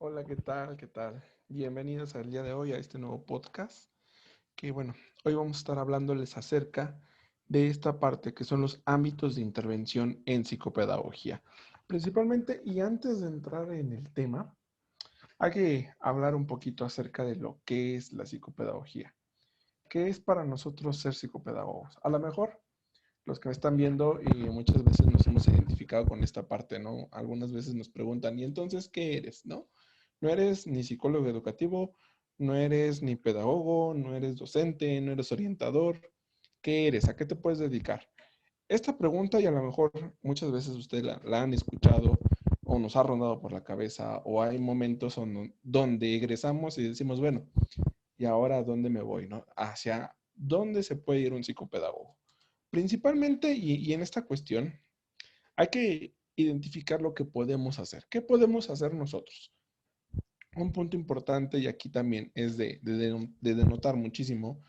Hola, ¿qué tal? ¿Qué tal? Bienvenidos al día de hoy a este nuevo podcast. Que bueno, hoy vamos a estar hablándoles acerca de esta parte que son los ámbitos de intervención en psicopedagogía. Principalmente, y antes de entrar en el tema, hay que hablar un poquito acerca de lo que es la psicopedagogía. ¿Qué es para nosotros ser psicopedagogos? A lo mejor los que me están viendo y muchas veces nos hemos identificado con esta parte, ¿no? Algunas veces nos preguntan, ¿y entonces qué eres, no? No eres ni psicólogo educativo, no eres ni pedagogo, no eres docente, no eres orientador. ¿Qué eres? ¿A qué te puedes dedicar? Esta pregunta y a lo mejor muchas veces ustedes la han escuchado o nos ha rondado por la cabeza o hay momentos donde egresamos y decimos, bueno, ¿y ahora a dónde me voy, no? ¿Hacia dónde se puede ir un psicopedagogo? Principalmente, y en esta cuestión, hay que identificar lo que podemos hacer. ¿Qué podemos hacer nosotros? Un punto importante, y aquí también es de denotar muchísimo,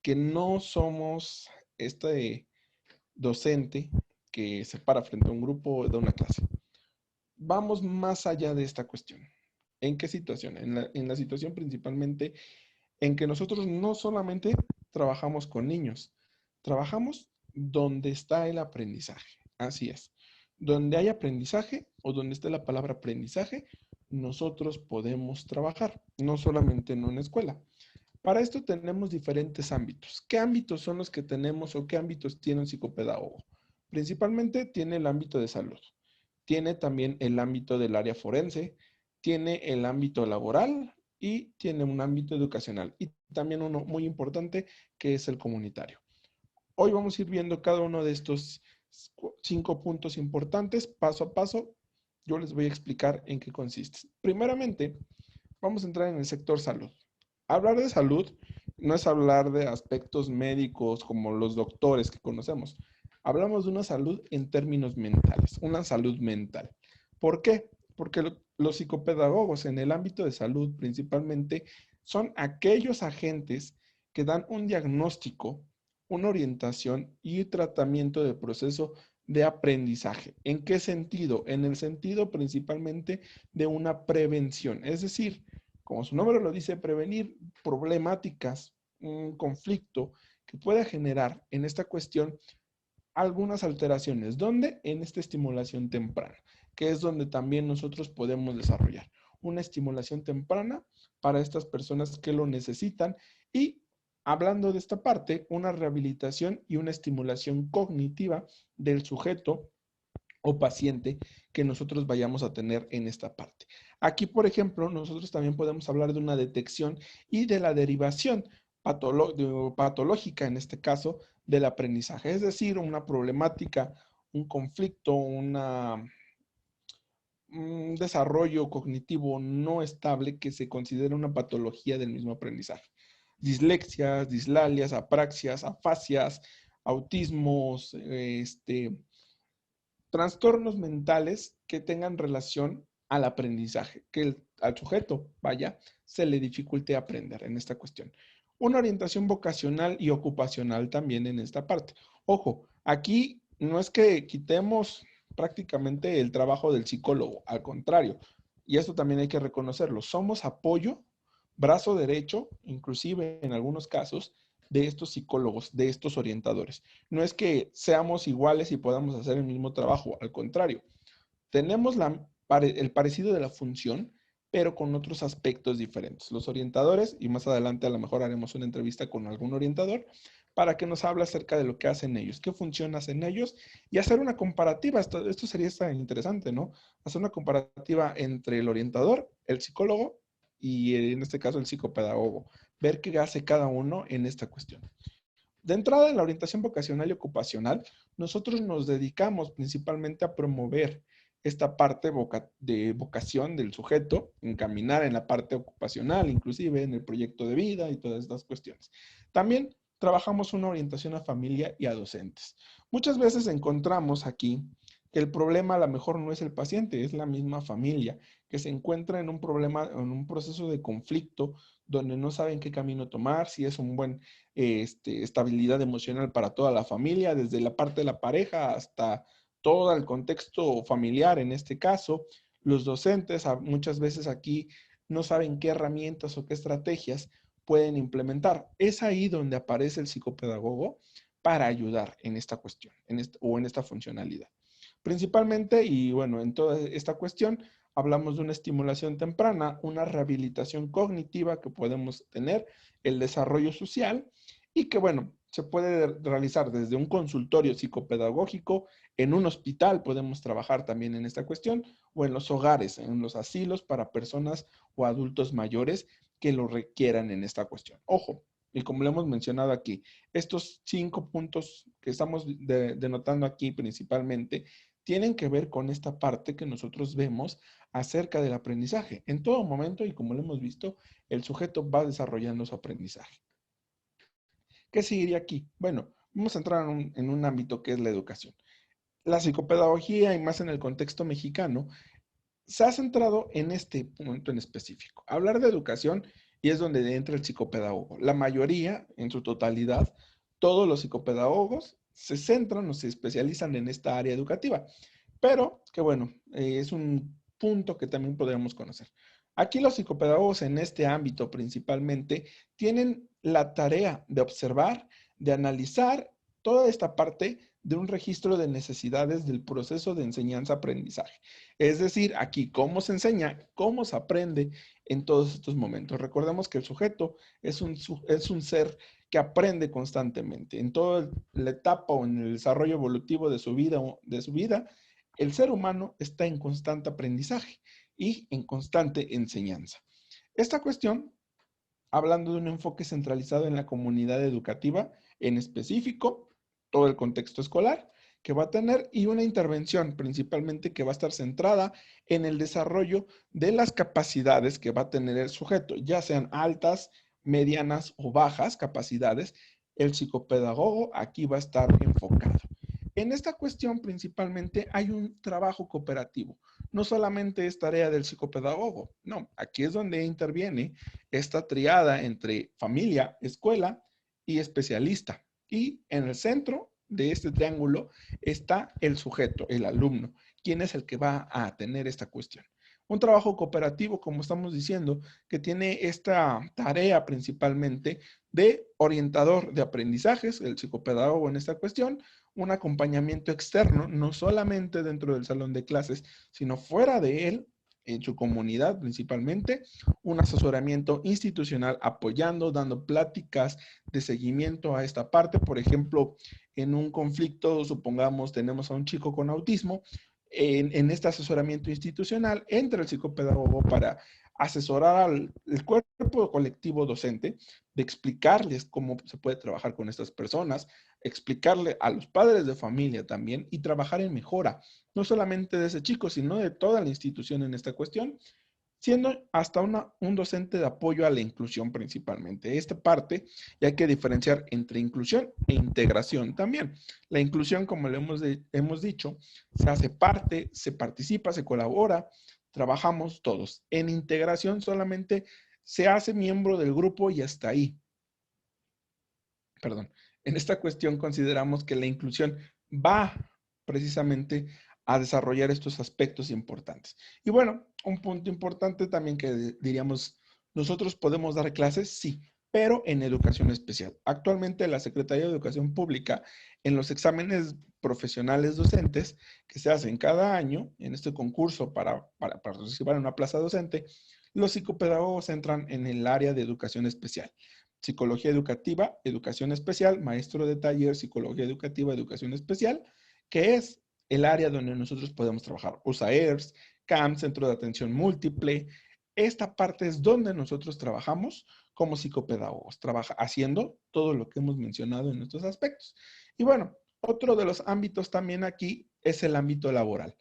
que no somos este docente que se para frente a un grupo de una clase. Vamos más allá de esta cuestión. ¿En qué situación? En la situación principalmente en que nosotros no solamente trabajamos con niños, trabajamos donde está el aprendizaje. Así es. Donde hay aprendizaje o donde esté la palabra aprendizaje, nosotros podemos trabajar, no solamente en una escuela. Para esto tenemos diferentes ámbitos. ¿Qué ámbitos son los que tenemos o qué ámbitos tiene un psicopedagogo? Principalmente tiene el ámbito de salud, tiene también el ámbito del área forense, tiene el ámbito laboral y tiene un ámbito educacional y también uno muy importante que es el comunitario. Hoy vamos a ir viendo cada uno de estos 5 puntos importantes paso a paso. Yo les voy a explicar en qué consiste. Primeramente, vamos a entrar en el sector salud. Hablar de salud no es hablar de aspectos médicos como los doctores que conocemos. Hablamos de una salud en términos mentales, una salud mental. ¿Por qué? Porque los psicopedagogos en el ámbito de salud principalmente son aquellos agentes que dan un diagnóstico, una orientación y tratamiento del proceso de aprendizaje. ¿En qué sentido? En el sentido principalmente de una prevención, es decir, como su nombre lo dice, prevenir problemáticas, un conflicto que pueda generar en esta cuestión algunas alteraciones. ¿Dónde? En esta estimulación temprana, que es donde también nosotros podemos desarrollar una estimulación temprana para estas personas que lo necesitan y hablando de esta parte, una rehabilitación y una estimulación cognitiva del sujeto o paciente que nosotros vayamos a tener en esta parte. Aquí, por ejemplo, nosotros también podemos hablar de una detección y de la derivación patológica, en este caso, del aprendizaje, es decir, una problemática, un conflicto, un desarrollo cognitivo no estable que se considera una patología del mismo aprendizaje. Dislexias, dislalias, apraxias, afasias, autismos, trastornos mentales que tengan relación al aprendizaje, que al sujeto, vaya, se le dificulte aprender en esta cuestión. Una orientación vocacional y ocupacional también en esta parte. Ojo, aquí no es que quitemos prácticamente el trabajo del psicólogo, al contrario, y esto también hay que reconocerlo, somos apoyo, brazo derecho, inclusive en algunos casos, de estos psicólogos, de estos orientadores. No es que seamos iguales y podamos hacer el mismo trabajo, al contrario, tenemos el parecido de la función, pero con otros aspectos diferentes. Los orientadores, y más adelante a lo mejor haremos una entrevista con algún orientador, para que nos hable acerca de lo que hacen ellos, qué función hacen ellos, y hacer una comparativa. Esto sería interesante, ¿no? Hacer una comparativa entre el orientador, el psicólogo, y en este caso el psicopedagogo. Ver qué hace cada uno en esta cuestión. De entrada, en la orientación vocacional y ocupacional, nosotros nos dedicamos principalmente a promover esta parte de vocación del sujeto, encaminar en la parte ocupacional, inclusive en el proyecto de vida y todas estas cuestiones. También trabajamos una orientación a familia y a docentes. Muchas veces encontramos aquí que el problema a lo mejor no es el paciente, es la misma familia que se encuentra en un problema, en un proceso de conflicto donde no saben qué camino tomar, si es un buen estabilidad emocional para toda la familia, desde la parte de la pareja hasta todo el contexto familiar en este caso, Los docentes muchas veces aquí no saben qué herramientas o qué estrategias pueden implementar. Es ahí donde aparece el psicopedagogo para ayudar en esta cuestión o en esta funcionalidad. Principalmente, y bueno, en toda esta cuestión, hablamos de una estimulación temprana, una rehabilitación cognitiva que podemos tener, el desarrollo social y que, bueno, se puede realizar desde un consultorio psicopedagógico, en un hospital podemos trabajar también en esta cuestión, o en los hogares, en los asilos para personas o adultos mayores que lo requieran en esta cuestión. Ojo, y como lo hemos mencionado aquí, estos 5 puntos que estamos denotando aquí principalmente tienen que ver con esta parte que nosotros vemos acerca del aprendizaje. En todo momento, y como lo hemos visto, el sujeto va desarrollando su aprendizaje. ¿Qué seguiría aquí? Bueno, vamos a entrar en un ámbito que es la educación. La psicopedagogía, y más en el contexto mexicano, se ha centrado en este punto en específico. Hablar de educación y es donde entra el psicopedagogo. La mayoría, en su totalidad, todos los psicopedagogos se centran o se especializan en esta área educativa. Pero, que bueno, es un punto que también podríamos conocer. Aquí los psicopedagogos en este ámbito principalmente tienen la tarea de observar, de analizar toda esta parte de un registro de necesidades del proceso de enseñanza-aprendizaje. Es decir, aquí cómo se enseña, cómo se aprende en todos estos momentos. Recordemos que el sujeto es un ser que aprende constantemente. En toda la etapa o en el desarrollo evolutivo de su vida, el ser humano está en constante aprendizaje y en constante enseñanza. Esta cuestión, hablando de un enfoque centralizado en la comunidad educativa, en específico, todo el contexto escolar que va a tener y una intervención principalmente que va a estar centrada en el desarrollo de las capacidades que va a tener el sujeto, ya sean altas, medianas o bajas capacidades, el psicopedagogo aquí va a estar enfocado. En esta cuestión principalmente hay un trabajo cooperativo. No solamente es tarea del psicopedagogo, no, aquí es donde interviene esta triada entre familia, escuela y especialista. Y en el centro de este triángulo está el sujeto, el alumno, quien es el que va a tener esta cuestión. Un trabajo cooperativo, como estamos diciendo, que tiene esta tarea principalmente de orientador de aprendizajes, el psicopedagogo en esta cuestión, un acompañamiento externo, no solamente dentro del salón de clases, sino fuera de él, en su comunidad principalmente, un asesoramiento institucional apoyando, dando pláticas de seguimiento a esta parte. Por ejemplo, en un conflicto, supongamos, tenemos a un chico con autismo, en este asesoramiento institucional entra el psicopedagogo para asesorar al cuerpo colectivo docente, de explicarles cómo se puede trabajar con estas personas, explicarle a los padres de familia también y trabajar en mejora, no solamente de ese chico, sino de toda la institución en esta cuestión, siendo hasta un docente de apoyo a la inclusión principalmente. Esta parte, y hay que diferenciar entre inclusión e integración también. La inclusión, como le hemos dicho, se hace parte, se participa, se colabora, trabajamos todos. En integración solamente se hace miembro del grupo y hasta ahí. Perdón. En esta cuestión consideramos que la inclusión va precisamente a desarrollar estos aspectos importantes. Y bueno, un punto importante también que diríamos, nosotros podemos dar clases, sí, pero en educación especial. Actualmente la Secretaría de Educación Pública, en los exámenes profesionales docentes que se hacen cada año, en este concurso para participar en una plaza docente, los psicopedagogos entran en el área de educación especial. Psicología educativa, educación especial, maestro de taller, psicología educativa, educación especial, que es el área donde nosotros podemos trabajar. USAERS, CAM, Centro de Atención Múltiple. Esta parte es donde nosotros trabajamos como psicopedagogos, haciendo todo lo que hemos mencionado en estos aspectos. Y bueno, otro de los ámbitos también aquí es el ámbito laboral.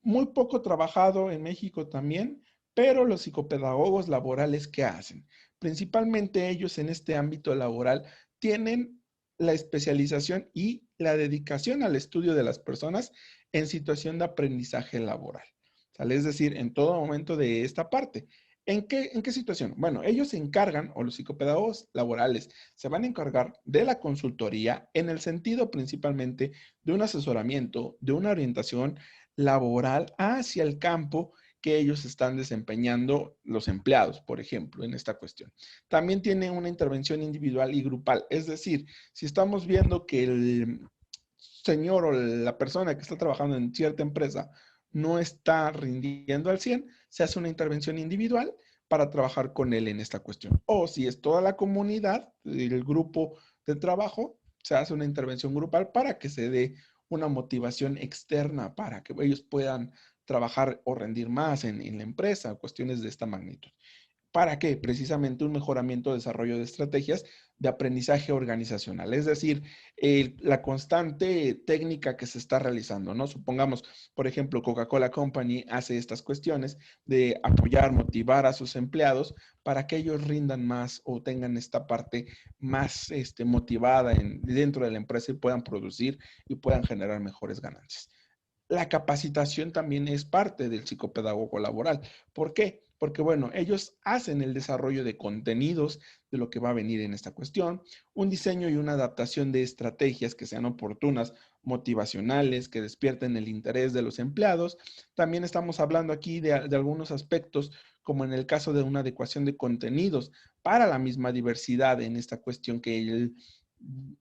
Muy poco trabajado en México también, pero los psicopedagogos laborales, ¿qué hacen? Principalmente ellos en este ámbito laboral tienen la especialización y la dedicación al estudio de las personas en situación de aprendizaje laboral. ¿Sale? Es decir, en todo momento de esta parte. ¿En qué situación? Bueno, ellos se encargan, o los psicopedagogos laborales, se van a encargar de la consultoría en el sentido principalmente de un asesoramiento, de una orientación laboral hacia el campo que ellos están desempeñando los empleados, por ejemplo, en esta cuestión. También tiene una intervención individual y grupal, es decir, si estamos viendo que el señor o la persona que está trabajando en cierta empresa no está rindiendo al 100, se hace una intervención individual para trabajar con él en esta cuestión. O si es toda la comunidad, el grupo de trabajo, se hace una intervención grupal para que se dé una motivación externa para que ellos puedan trabajar o rendir más en la empresa, cuestiones de esta magnitud. ¿Para qué? Precisamente un mejoramiento, desarrollo de estrategias de aprendizaje organizacional, es decir, la constante técnica que se está realizando, ¿no? Supongamos, por ejemplo, Coca-Cola Company hace estas cuestiones de apoyar, motivar a sus empleados para que ellos rindan más o tengan esta parte más motivada dentro de la empresa y puedan producir y puedan generar mejores ganancias. La capacitación también es parte del psicopedagogo laboral. ¿Por qué? Porque, bueno, ellos hacen el desarrollo de contenidos de lo que va a venir en esta cuestión, un diseño y una adaptación de estrategias que sean oportunas, motivacionales, que despierten el interés de los empleados. También estamos hablando aquí de algunos aspectos, como en el caso de una adecuación de contenidos para la misma diversidad en esta cuestión que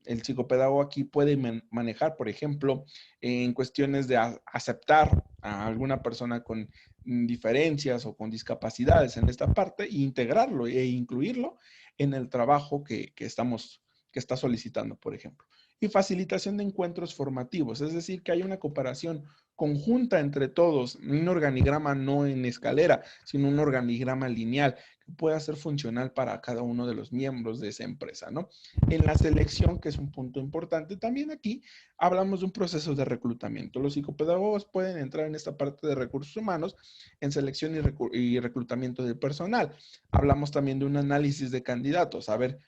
el psicopedagogo aquí puede manejar, por ejemplo, en cuestiones de aceptar a alguna persona con diferencias o con discapacidades en esta parte e integrarlo e incluirlo en el trabajo que está solicitando, por ejemplo. Y facilitación de encuentros formativos, es decir, que hay una cooperación conjunta entre todos, un organigrama no en escalera, sino un organigrama lineal que pueda ser funcional para cada uno de los miembros de esa empresa, ¿no? En la selección, que es un punto importante, también aquí hablamos de un proceso de reclutamiento. Los psicopedagogos pueden entrar en esta parte de recursos humanos en selección y reclutamiento del personal. Hablamos también de un análisis de candidatos, a ver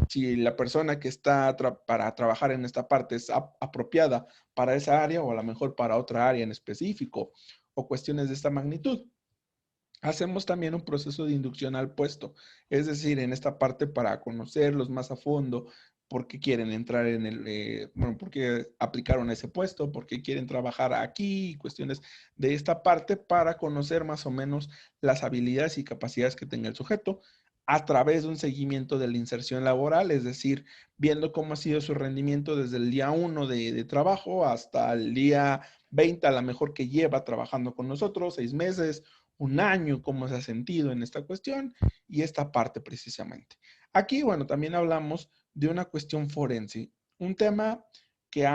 si la persona que está para trabajar en esta parte es apropiada para esa área o a lo mejor para otra área en específico o cuestiones de esta magnitud. Hacemos también un proceso de inducción al puesto, es decir, en esta parte para conocerlos más a fondo, por qué quieren entrar en bueno, por qué aplicaron a ese puesto, por qué quieren trabajar aquí, cuestiones de esta parte para conocer más o menos las habilidades y capacidades que tenga el sujeto a través de un seguimiento de la inserción laboral, es decir, viendo cómo ha sido su rendimiento desde el día 1 de trabajo hasta el día 20, a lo mejor que lleva trabajando con nosotros, 6 meses, un año, cómo se ha sentido en esta cuestión y esta parte precisamente. Aquí, bueno, también hablamos de una cuestión forense, un tema que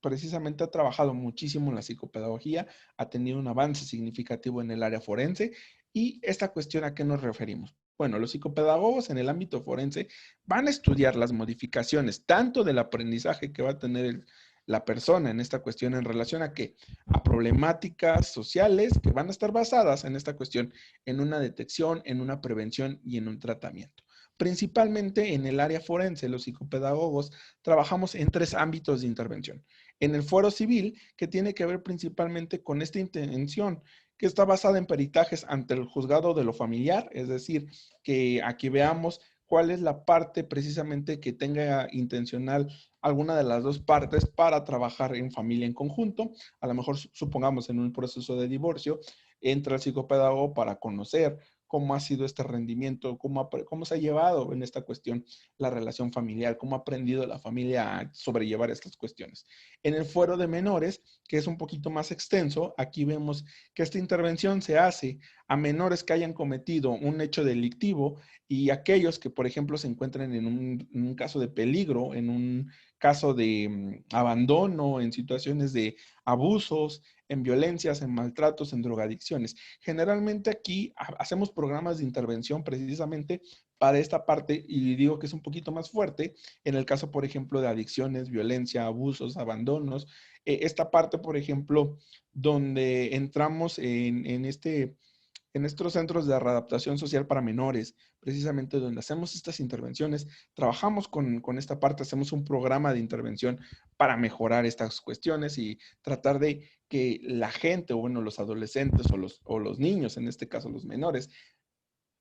precisamente ha trabajado muchísimo en la psicopedagogía, ha tenido un avance significativo en el área forense y esta cuestión a qué nos referimos. Bueno, los psicopedagogos en el ámbito forense van a estudiar las modificaciones tanto del aprendizaje que va a tener la persona en esta cuestión en relación a qué, a problemáticas sociales que van a estar basadas en esta cuestión, en una detección, en una prevención y en un tratamiento. Principalmente en el área forense, los psicopedagogos trabajamos en 3 ámbitos de intervención. En el fuero civil, que tiene que ver principalmente con esta intención, que está basada en peritajes ante el juzgado de lo familiar, es decir, que aquí veamos cuál es la parte precisamente que tenga intencional alguna de las dos partes para trabajar en familia en conjunto. A lo mejor supongamos en un proceso de divorcio, entra el psicopedagogo para conocer cómo ha sido este rendimiento, cómo se ha llevado en esta cuestión la relación familiar, cómo ha aprendido la familia a sobrellevar estas cuestiones. En el fuero de menores, que es un poquito más extenso, aquí vemos que esta intervención se hace a menores que hayan cometido un hecho delictivo y aquellos que, por ejemplo, se encuentren en un caso de peligro, en un caso de abandono, en situaciones de abusos, en violencias, en maltratos, en drogadicciones. Generalmente aquí hacemos programas de intervención precisamente para esta parte y digo que es un poquito más fuerte en el caso, por ejemplo, de adicciones, violencia, abusos, abandonos. Esta parte, por ejemplo, donde entramos en estos centros de readaptación social para menores, precisamente donde hacemos estas intervenciones, trabajamos con esta parte, hacemos un programa de intervención para mejorar estas cuestiones y tratar de que la gente, o bueno, los adolescentes o los niños, en este caso los menores,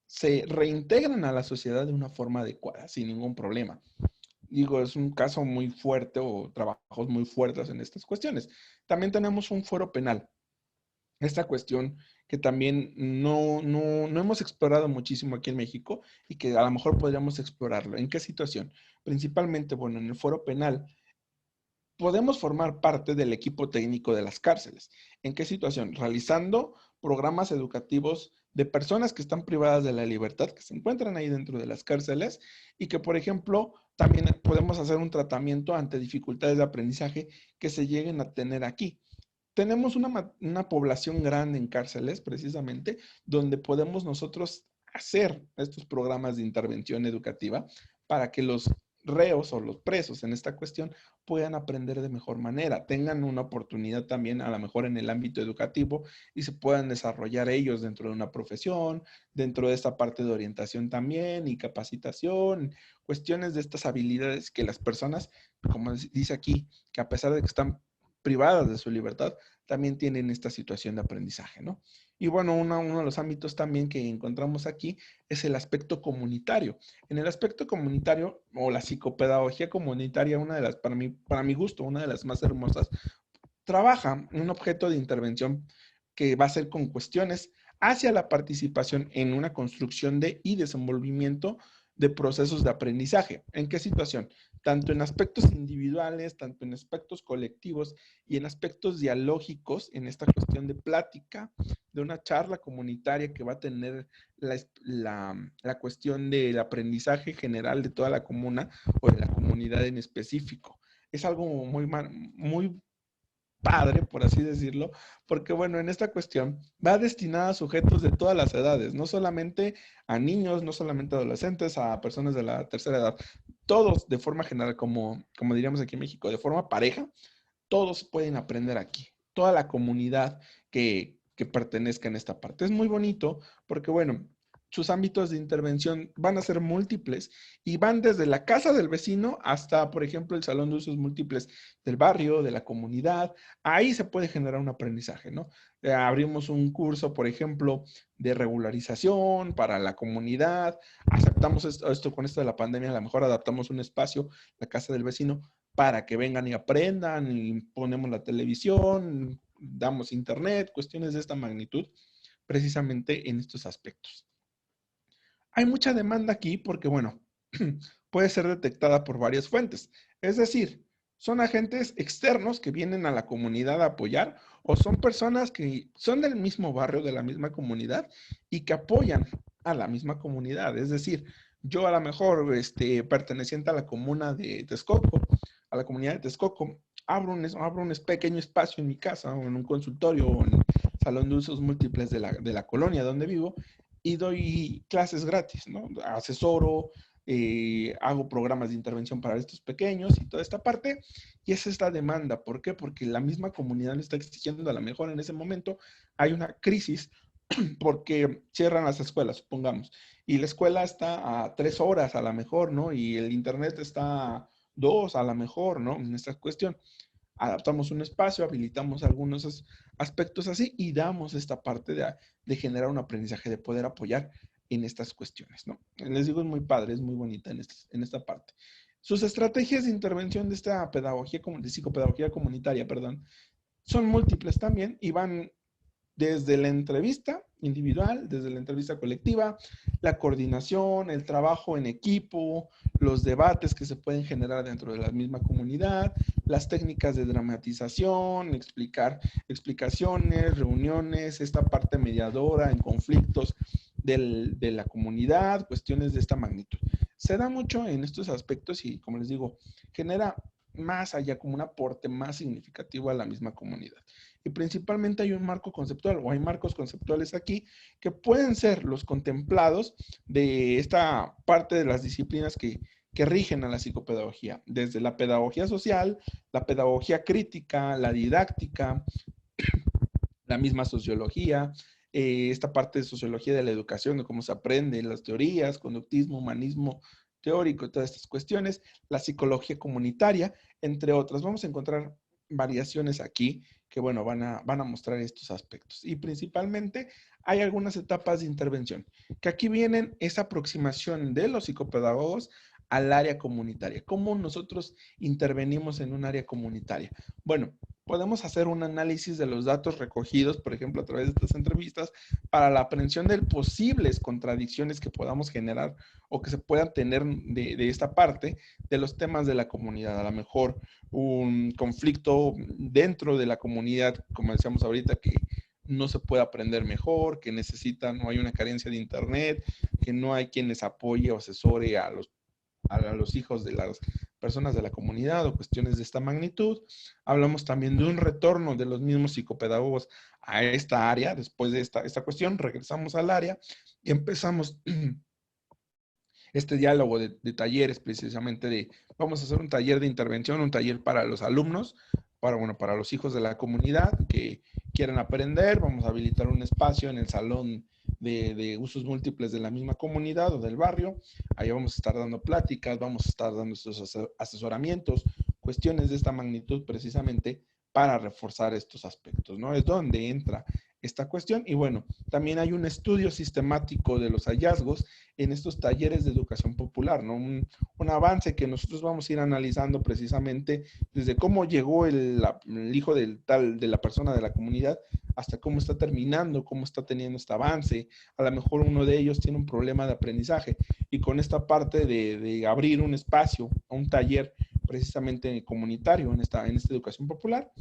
se reintegran a la sociedad de una forma adecuada, sin ningún problema. Digo, es un caso muy fuerte o trabajos muy fuertes en estas cuestiones. También tenemos un fuero penal. esta cuestión que también no hemos explorado muchísimo aquí en México y que a lo mejor podríamos explorarlo. ¿En qué situación? Principalmente, bueno, en el foro penal podemos formar parte del equipo técnico de las cárceles. ¿En qué situación? Realizando programas educativos de personas que están privadas de la libertad, que se encuentran ahí dentro de las cárceles y que, por ejemplo, también podemos hacer un tratamiento ante dificultades de aprendizaje que se lleguen a tener aquí. Tenemos una población grande en cárceles, precisamente, donde podemos nosotros hacer estos programas de intervención educativa para que los reos o los presos en esta cuestión puedan aprender de mejor manera, tengan una oportunidad también a lo mejor en el ámbito educativo y se puedan desarrollar ellos dentro de una profesión, dentro de esta parte de orientación también y capacitación, cuestiones de estas habilidades que las personas, como dice aquí, que a pesar de que están privadas de su libertad, también tienen esta situación de aprendizaje, ¿no? Y bueno, uno de los ámbitos también que encontramos aquí es el aspecto comunitario. En el aspecto comunitario o la psicopedagogía comunitaria, una de las, para mi gusto, una de las más hermosas, trabaja un objeto de intervención que va a ser con cuestiones hacia la participación en una construcción de y desenvolvimiento de procesos de aprendizaje. ¿En qué situación? Tanto en aspectos individuales, tanto en aspectos colectivos y en aspectos dialógicos, en esta cuestión de plática, de una charla comunitaria que va a tener la cuestión del aprendizaje general de toda la comuna o de la comunidad en específico. Es algo muy padre, por así decirlo, porque bueno, en esta cuestión va destinada a sujetos de todas las edades, no solamente a niños, no solamente a adolescentes, a personas de la tercera edad, todos de forma general, como diríamos aquí en México, de forma pareja, todos pueden aprender aquí, toda la comunidad que pertenezca en esta parte. Es muy bonito porque, bueno, sus ámbitos de intervención van a ser múltiples y van desde la casa del vecino hasta, por ejemplo, el salón de usos múltiples del barrio, de la comunidad. Ahí se puede generar un aprendizaje, ¿no? Abrimos un curso, por ejemplo, de regularización para la comunidad. Aceptamos esto con esto de la pandemia, a lo mejor adaptamos un espacio, la casa del vecino, para que vengan y aprendan, y ponemos la televisión, damos internet, cuestiones de esta magnitud, precisamente en estos aspectos. Hay mucha demanda aquí porque, bueno, puede ser detectada por varias fuentes. Es decir, son agentes externos que vienen a la comunidad a apoyar o son personas que son del mismo barrio, de la misma comunidad y que apoyan a la misma comunidad. Es decir, yo a lo mejor, perteneciente a la comuna de Texcoco, a la comunidad de Texcoco, abro un pequeño espacio en mi casa o en un consultorio o en el salón de usos múltiples de la colonia donde vivo y doy clases gratis, ¿no? Asesoro, hago programas de intervención para estos pequeños y toda esta parte. Y esa es la demanda. ¿Por qué? Porque la misma comunidad lo está exigiendo. A lo mejor en ese momento hay una crisis porque cierran las escuelas, supongamos, y la escuela está a 3 horas a lo mejor, ¿no? Y el internet está a 2 a lo mejor, ¿no? En esta cuestión adaptamos un espacio, habilitamos algunos aspectos así y damos esta parte de generar un aprendizaje, de poder apoyar en estas cuestiones, ¿no? Les digo, es muy padre, es muy bonita en esta parte. Sus estrategias de intervención de esta pedagogía, de psicopedagogía comunitaria, perdón, son múltiples también y van desde la entrevista individual, desde la entrevista colectiva, la coordinación, el trabajo en equipo, los debates que se pueden generar dentro de la misma comunidad, las técnicas de dramatización, explicaciones, reuniones, esta parte mediadora en conflictos de la comunidad, cuestiones de esta magnitud. Se da mucho en estos aspectos y, como les digo, genera más allá como un aporte más significativo a la misma comunidad. Y principalmente hay un marco conceptual o hay marcos conceptuales aquí que pueden ser los contemplados de esta parte de las disciplinas que rigen a la psicopedagogía, desde la pedagogía social, la pedagogía crítica, la didáctica, la misma sociología, esta parte de sociología de la educación, de cómo se aprende, las teorías, conductismo, humanismo teórico, todas estas cuestiones, la psicología comunitaria, entre otras. Vamos a encontrar variaciones aquí que, bueno, van a mostrar estos aspectos. Y principalmente hay algunas etapas de intervención, que aquí vienen esa aproximación de los psicopedagogos al área comunitaria. ¿Cómo nosotros intervenimos en un área comunitaria? Bueno, podemos hacer un análisis de los datos recogidos, por ejemplo, a través de estas entrevistas, para la aprehensión de posibles contradicciones que podamos generar o que se puedan tener de esta parte de los temas de la comunidad. A lo mejor un conflicto dentro de la comunidad, como decíamos ahorita, que no se puede aprender mejor, que no hay una carencia de internet, que no hay quien les apoye o asesore a los hijos de las personas de la comunidad o cuestiones de esta magnitud. Hablamos también de un retorno de los mismos psicopedagogos a esta área. Después de esta cuestión, regresamos al área y empezamos este diálogo de talleres, precisamente vamos a hacer un taller de intervención, un taller para los alumnos, para los hijos de la comunidad que quieran aprender. Vamos a habilitar un espacio en el salón de usos múltiples de la misma comunidad o del barrio. Ahí vamos a estar dando pláticas, vamos a estar dando estos asesoramientos, cuestiones de esta magnitud precisamente para reforzar estos aspectos, ¿no? Es donde entra esta cuestión. Y bueno, también hay un estudio sistemático de los hallazgos en estos talleres de educación popular, ¿no? Un avance que nosotros vamos a ir analizando precisamente desde cómo llegó el hijo de la persona de la comunidad hasta cómo está terminando, cómo está teniendo este avance. A lo mejor uno de ellos tiene un problema de aprendizaje y con esta parte de abrir un espacio, un taller precisamente comunitario en esta educación popular,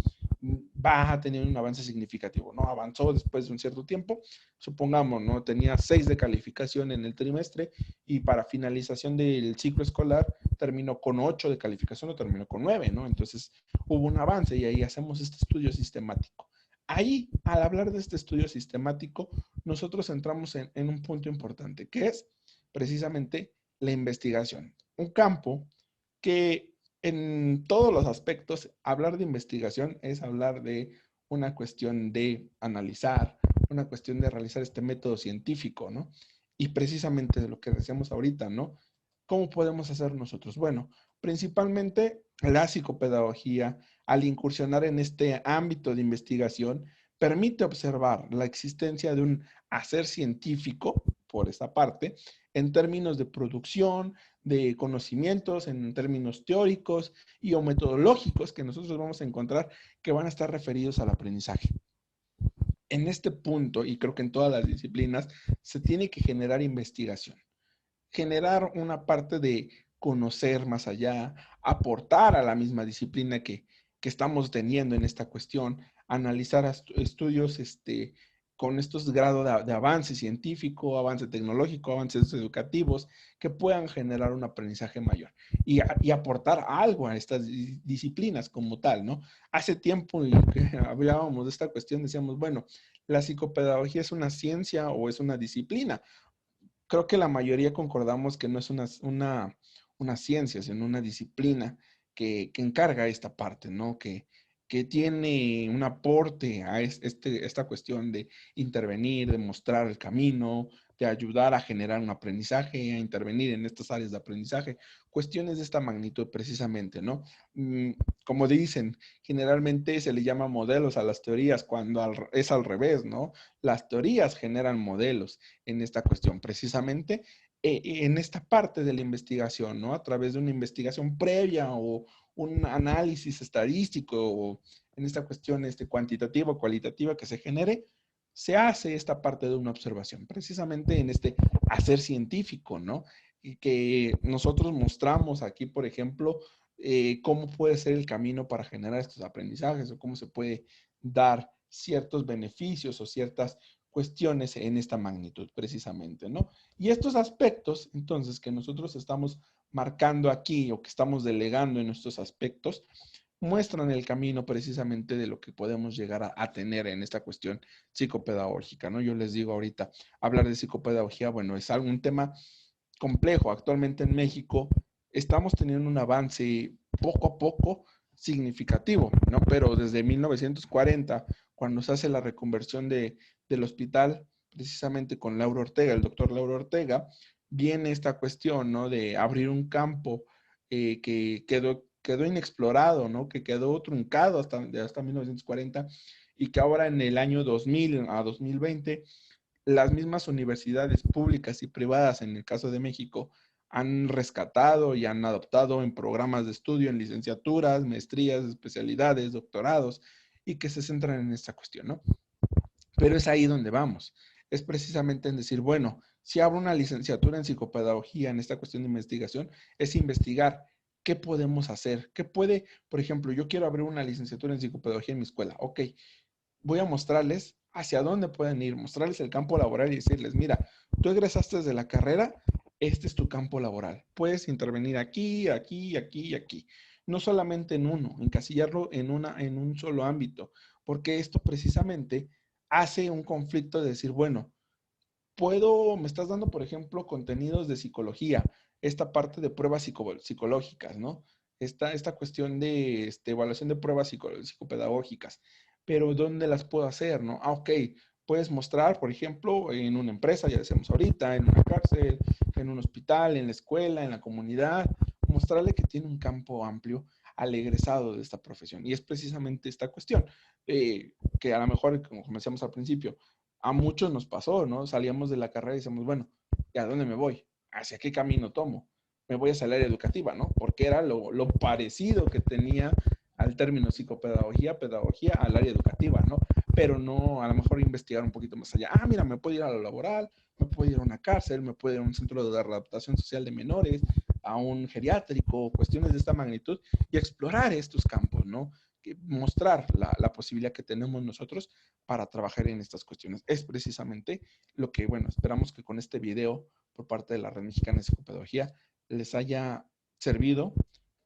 va a tener un avance significativo, ¿no? Avanzó después de un cierto tiempo, supongamos, ¿no? Tenía 6 de calificación en el trimestre y para finalización del ciclo escolar terminó con 8 de calificación o terminó con 9, ¿no? Entonces hubo un avance y ahí hacemos este estudio sistemático. Ahí, al hablar de este estudio sistemático, nosotros entramos en un punto importante, que es precisamente la investigación. Un campo que en todos los aspectos, hablar de investigación es hablar de una cuestión de analizar, una cuestión de realizar este método científico, ¿no? Y precisamente de lo que decíamos ahorita, ¿no? ¿Cómo podemos hacer nosotros? Bueno, principalmente la psicopedagogía, al incursionar en este ámbito de investigación, permite observar la existencia de un hacer científico, por esta parte, en términos de producción, de conocimientos, en términos teóricos y o metodológicos que nosotros vamos a encontrar que van a estar referidos al aprendizaje. En este punto, y creo que en todas las disciplinas, se tiene que generar investigación, generar una parte de conocer más allá, aportar a la misma disciplina que estamos teniendo en esta cuestión, analizar estudios con estos grados de avance científico, avance tecnológico, avances educativos que puedan generar un aprendizaje mayor y aportar algo a estas disciplinas como tal, ¿no? Hace tiempo que hablábamos de esta cuestión, decíamos, bueno, la psicopedagogía es una ciencia o es una disciplina. Creo que la mayoría concordamos que no es una ciencia, sino una disciplina que encarga esta parte, ¿no? Que tiene un aporte a esta cuestión de intervenir, de mostrar el camino, de ayudar a generar un aprendizaje, a intervenir en estas áreas de aprendizaje, cuestiones de esta magnitud precisamente, ¿no? Como dicen, generalmente se le llama modelos a las teorías cuando es al revés, ¿no? Las teorías generan modelos en esta cuestión, precisamente en esta parte de la investigación, ¿no? A través de una investigación previa o un análisis estadístico o en esta cuestión cuantitativa o cualitativa que se genere, se hace esta parte de una observación, precisamente en este hacer científico, ¿no? Y que nosotros mostramos aquí, por ejemplo, cómo puede ser el camino para generar estos aprendizajes o cómo se puede dar ciertos beneficios o ciertas cuestiones en esta magnitud, precisamente, ¿no? Y estos aspectos, entonces, que nosotros estamos marcando aquí o que estamos delegando en estos aspectos, muestran el camino precisamente de lo que podemos llegar a tener en esta cuestión psicopedagógica, ¿no? Yo les digo ahorita, hablar de psicopedagogía, bueno, es un tema complejo. Actualmente en México estamos teniendo un avance poco a poco significativo, ¿no? Pero desde 1940, cuando se hace la reconversión del hospital, precisamente con Lauro Ortega, el doctor Lauro Ortega, viene esta cuestión, ¿no? De abrir un campo que quedó inexplorado, ¿no? Que quedó truncado hasta 1940 y que ahora en el año 2000 a 2020 las mismas universidades públicas y privadas, en el caso de México, han rescatado y han adoptado en programas de estudio, en licenciaturas, maestrías, especialidades, doctorados, y que se centran en esta cuestión, ¿no? Pero es ahí donde vamos. Es precisamente en decir, bueno, si abro una licenciatura en psicopedagogía, en esta cuestión de investigación, es investigar qué podemos hacer. ¿Qué puede, por ejemplo, yo quiero abrir una licenciatura en psicopedagogía en mi escuela? Ok, voy a mostrarles hacia dónde pueden ir, mostrarles el campo laboral y decirles, mira, tú egresaste de la carrera, este es tu campo laboral. Puedes intervenir aquí, aquí, aquí y aquí. No solamente en uno, encasillarlo en un solo ámbito, porque esto precisamente hace un conflicto de decir, bueno, me estás dando, por ejemplo, contenidos de psicología, esta parte de pruebas psicológicas, ¿no? Esta cuestión de evaluación de pruebas psicopedagógicas, pero ¿dónde las puedo hacer, no? Ah, ok, puedes mostrar, por ejemplo, en una empresa, ya decíamos ahorita, en una cárcel, en un hospital, en la escuela, en la comunidad, mostrarle que tiene un campo amplio al egresado de esta profesión. Y es precisamente esta cuestión, que a lo mejor, como decíamos al principio, a muchos nos pasó, ¿no? Salíamos de la carrera y decíamos, bueno, ¿y a dónde me voy? ¿Hacia qué camino tomo? Me voy hacia el área educativa, ¿no? Porque era lo parecido que tenía al término psicopedagogía, pedagogía, al área educativa, ¿no? Pero no, a lo mejor investigar un poquito más allá. Ah, mira, me puedo ir a lo laboral, me puedo ir a una cárcel, me puedo ir a un centro de adaptación social de menores, a un geriátrico, cuestiones de esta magnitud, y explorar estos campos, ¿no? Mostrar la posibilidad que tenemos nosotros para trabajar en estas cuestiones. Es precisamente lo que, bueno, esperamos que con este video por parte de la Red Mexicana de Psicopedagogía les haya servido.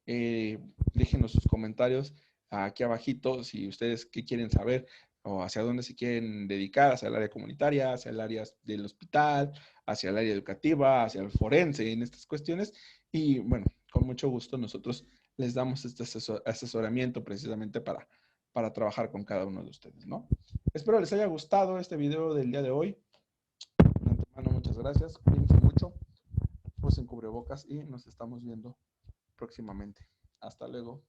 Déjenos sus comentarios aquí abajito si ustedes qué quieren saber o hacia dónde se quieren dedicar, hacia el área comunitaria, hacia el área del hospital, hacia el área educativa, hacia el forense en estas cuestiones. Y bueno, con mucho gusto nosotros les damos este asesoramiento precisamente para trabajar con cada uno de ustedes, ¿no? Espero les haya gustado este video del día de hoy. De antemano, muchas gracias. Cuídense mucho, usen cubrebocas y nos estamos viendo próximamente. Hasta luego.